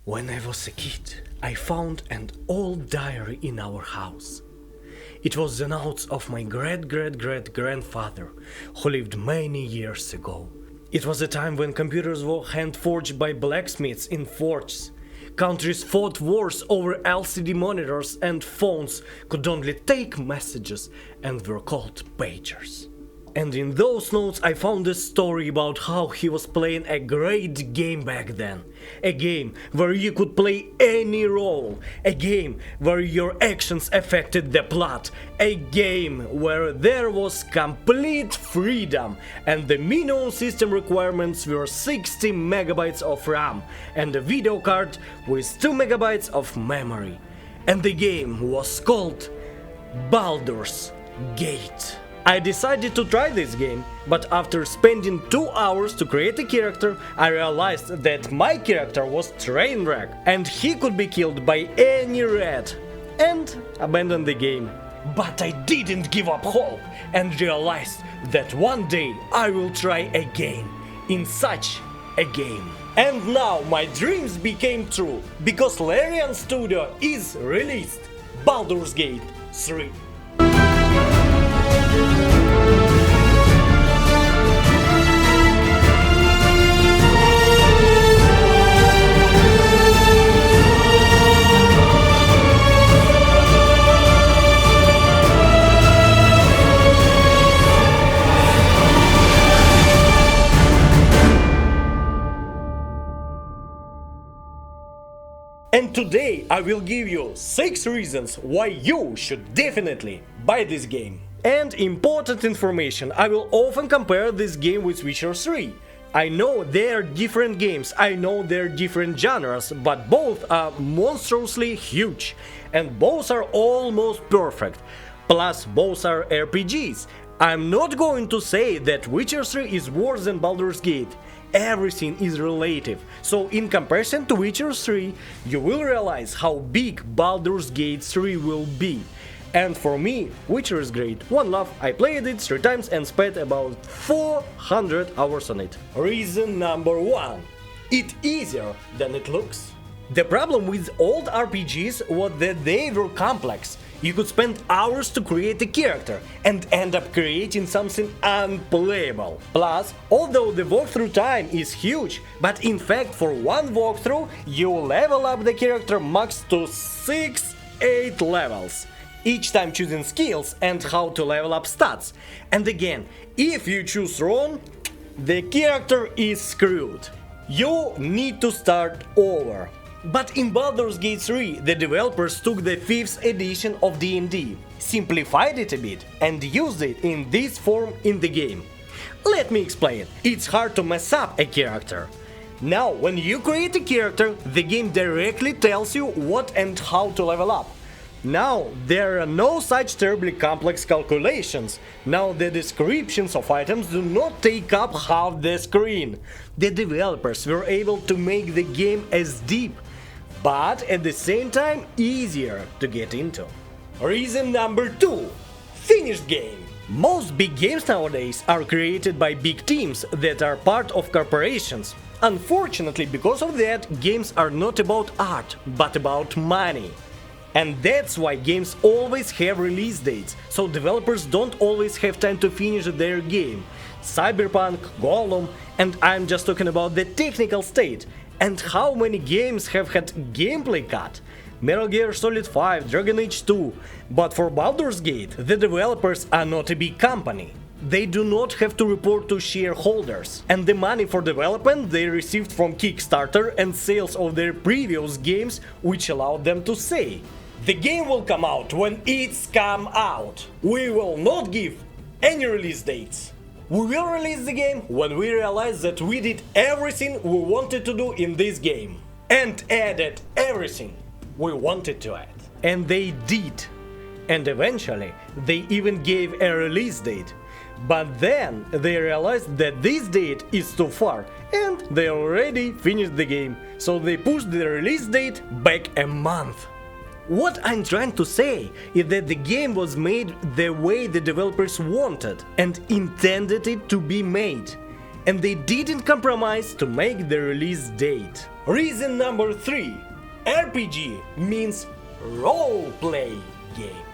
When I was a kid, I found an old diary in our house. It was the notes of my great-great-great-grandfather, who lived many years ago. It was a time when computers were hand-forged by blacksmiths in forges. Countries fought wars over LCD monitors, and phones could only take messages and were called pagers. And in those notes I found a story about how he was playing a great game back then. A game where you could play any role. A game where your actions affected the plot. A game where there was complete freedom and the minimum system requirements were 60 megabytes of RAM and a video card with 2 megabytes of memory. And the game was called Baldur's Gate. I decided to try this game, but after spending 2 hours to create a character, I realized that my character was trainwreck and he could be killed by any rat, and abandoned the game. But I didn't give up hope and realized that one day I will try again in such a game. And now my dreams became true, because Larian Studios is released Baldur's Gate 3. And today I will give you 6 reasons why you should definitely buy this game. And important information, I will often compare this game with Witcher 3. I know they are different games, I know they're different genres, but both are monstrously huge. And both are almost perfect. Plus both are RPGs. I'm not going to say that Witcher 3 is worse than Baldur's Gate. Everything is relative, so in comparison to Witcher 3, you will realize how big Baldur's Gate 3 will be. And for me, Witcher is great. One love, I played it 3 times and spent about 400 hours on it. Reason number 1. It's easier than it looks. The problem with old RPGs was that they were complex. You could spend hours to create a character and end up creating something unplayable. Plus, although the walkthrough time is huge, but in fact for one walkthrough you level up the character max to 6-8 levels, each time choosing skills and how to level up stats. And again, if you choose wrong, the character is screwed. You need to start over. But in Baldur's Gate 3, the developers took the 5th edition of D&D, simplified it a bit, and used it in this form in the game. Let me explain. It's hard to mess up a character. Now, when you create a character, the game directly tells you what and how to level up. Now, there are no such terribly complex calculations. Now the descriptions of items do not take up half the screen. The developers were able to make the game as deep, but at the same time easier to get into. Reason number 2. Finnish Game. Most big games nowadays are created by big teams that are part of corporations. Unfortunately, because of that, games are not about art, but about money. And that's why games always have release dates, so developers don't always have time to finish their game. Cyberpunk, Gollum, and I'm just talking about the technical state. And how many games have had gameplay cut? Metal Gear Solid 5, Dragon Age 2. But for Baldur's Gate, the developers are not a big company. They do not have to report to shareholders, and the money for development they received from Kickstarter and sales of their previous games, which allowed them to say, "The game will come out when it's come out. We will not give any release dates. We will release the game when we realize that we did everything we wanted to do in this game, and added everything we wanted to add." And they did. And eventually, they even gave a release date. But then they realized that this date is too far, and they already finished the game, so they pushed the release date back a month. What I'm trying to say is that the game was made the way the developers wanted and intended it to be made. and they didn't compromise to make the release date. Reason number 3. RPG means role-play game.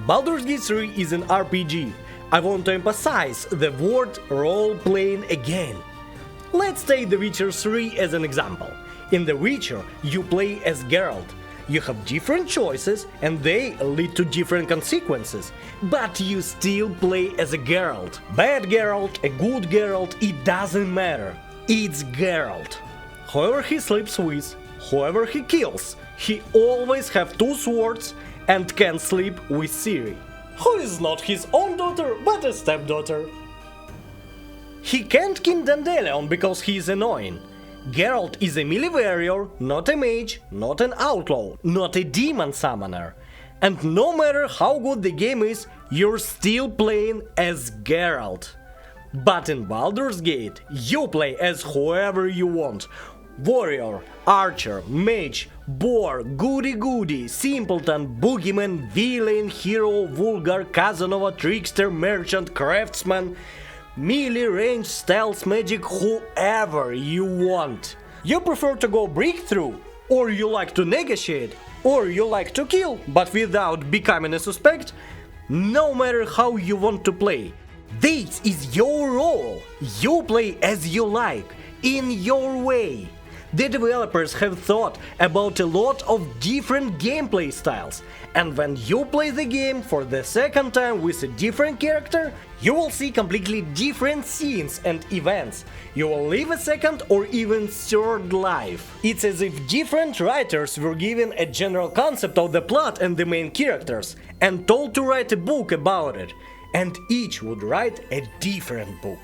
Baldur's Gate 3 is an RPG. I want to emphasize the word role-playing again. Let's take The Witcher 3 as an example. In The Witcher, you play as Geralt. You have different choices and they lead to different consequences, but you still play as a Geralt. Bad Geralt, a good Geralt, it doesn't matter. It's Geralt. Whoever he sleeps with, whoever he kills, he always have 2 swords and can sleep with Ciri, who is not his own daughter but a stepdaughter. He can't kill Dandelion because he is annoying. Geralt is a melee warrior, not a mage, not an outlaw, not a demon summoner. And no matter how good the game is, you're still playing as Geralt. But in Baldur's Gate, you play as whoever you want. Warrior, archer, mage, boar, goody-goody, simpleton, boogeyman, villain, hero, vulgar, Casanova, trickster, merchant, craftsman, melee, range, stealth, magic, whoever you want. You prefer to go breakthrough, or you like to negotiate, or you like to kill, but without becoming a suspect? No matter how you want to play, this is your role. You play as you like, in your way. The developers have thought about a lot of different gameplay styles, and when you play the game for the second time with a different character, you will see completely different scenes and events. You will live a second or even third life. It's as if different writers were given a general concept of the plot and the main characters, and told to write a book about it, and each would write a different book.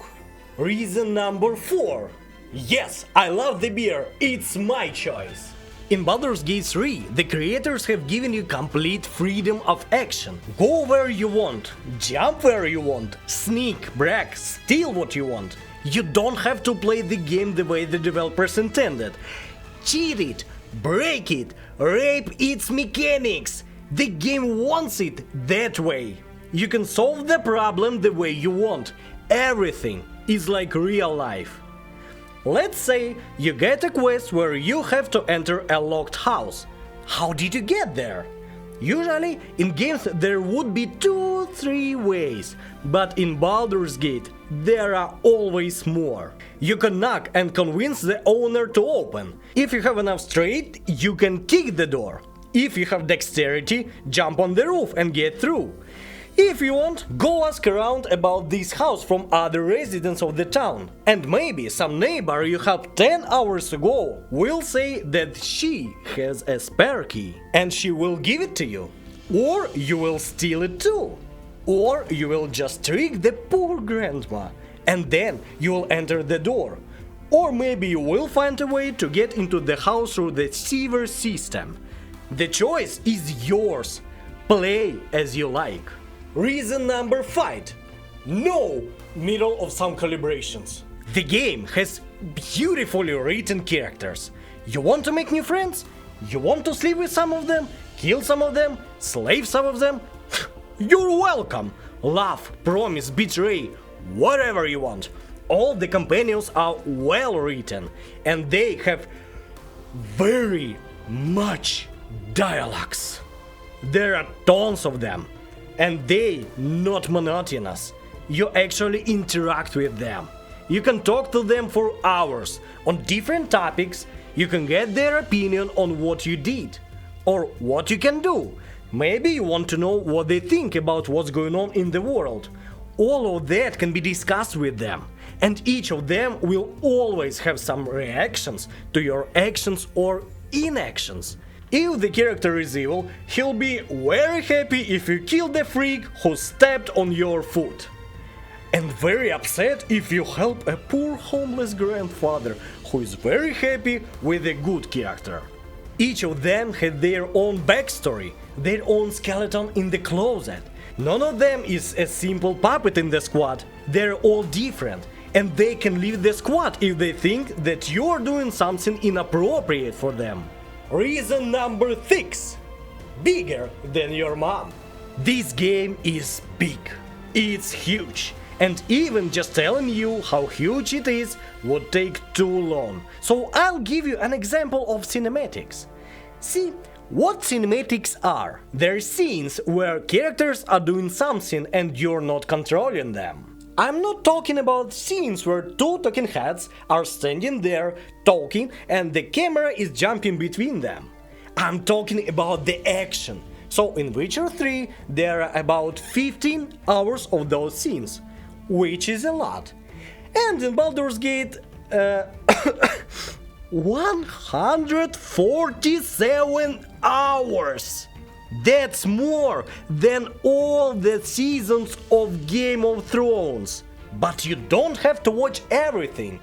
Reason number 4. Yes, I love the beer, it's my choice. In Baldur's Gate 3, the creators have given you complete freedom of action. Go where you want, jump where you want, sneak, brag, steal what you want. You don't have to play the game the way the developers intended. Cheat it, break it, rape its mechanics. The game wants it that way. You can solve the problem the way you want. Everything is like real life. Let's say you get a quest where you have to enter a locked house. How did you get there? Usually in games there would be 2-3 ways, but in Baldur's Gate there are always more. You can knock and convince the owner to open. If you have enough strength, you can kick the door. If you have dexterity, jump on the roof and get through. If you want, go ask around about this house from other residents of the town. And maybe some neighbor you helped 10 hours ago will say that she has a spare key and she will give it to you. Or you will steal it too. Or you will just trick the poor grandma and then you will enter the door. Or maybe you will find a way to get into the house through the sewer system. The choice is yours. Play as you like. Reason number 5. No middle of some calibrations. The game has beautifully written characters. You want to make new friends? You want to sleep with some of them? Kill some of them? Slave some of them? You're welcome! Love, promise, betray, whatever you want. All the companions are well written and they have very much dialogues. There are tons of them. And they not monotonous. You actually interact with them. You can talk to them for hours on different topics. You can get their opinion on what you did or what you can do. Maybe you want to know what they think about what's going on in the world. All of that can be discussed with them. And each of them will always have some reactions to your actions or inactions. If the character is evil, he'll be very happy if you kill the freak who stepped on your foot. And very upset if you help a poor homeless grandfather who is very happy with a good character. Each of them had their own backstory, their own skeleton in the closet. None of them is a simple puppet in the squad. They're all different. And they can leave the squad if they think that you're doing something inappropriate for them. Reason number 6. Bigger than your mom. This game is big. It's huge. And even just telling you how huge it is would take too long. So I'll give you an example of cinematics. See, what cinematics are? They're scenes where characters are doing something and you're not controlling them. I'm not talking about scenes where two talking heads are standing there talking and the camera is jumping between them. I'm talking about the action. So in Witcher 3 there are about 15 hours of those scenes, which is a lot. And in Baldur's Gate 147 hours! That's more than all the seasons of Game of Thrones. But you don't have to watch everything.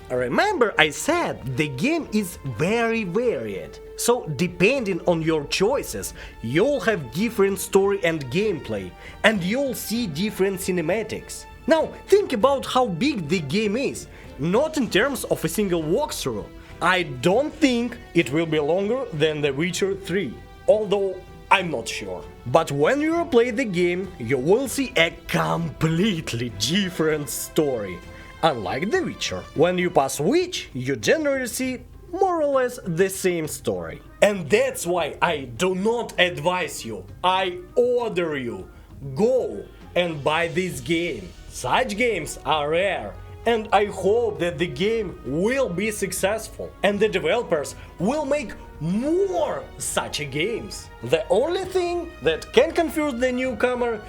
Remember, I said the game is very varied. So depending on your choices, you'll have different story and gameplay, and you'll see different cinematics. Now think about how big the game is, not in terms of a single walkthrough. I don't think it will be longer than The Witcher 3, although I'm not sure. But when you play the game, you will see a completely different story. Unlike The Witcher, when you pass Witch, you generally see more or less the same story. And that's why I do not advise you, I order you, go and buy this game. Such games are rare, and I hope that the game will be successful and the developers will make more such games. The only thing that can confuse the newcomer,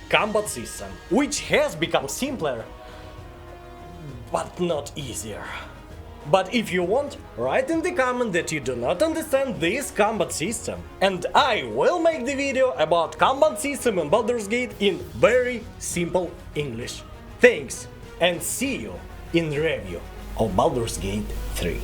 combat system, which has become simpler, but not easier. But if you want, write in the comment that you do not understand this combat system, and I will make the video about combat system in Baldur's Gate in very simple English. Thanks, and see you in the review of Baldur's Gate 3.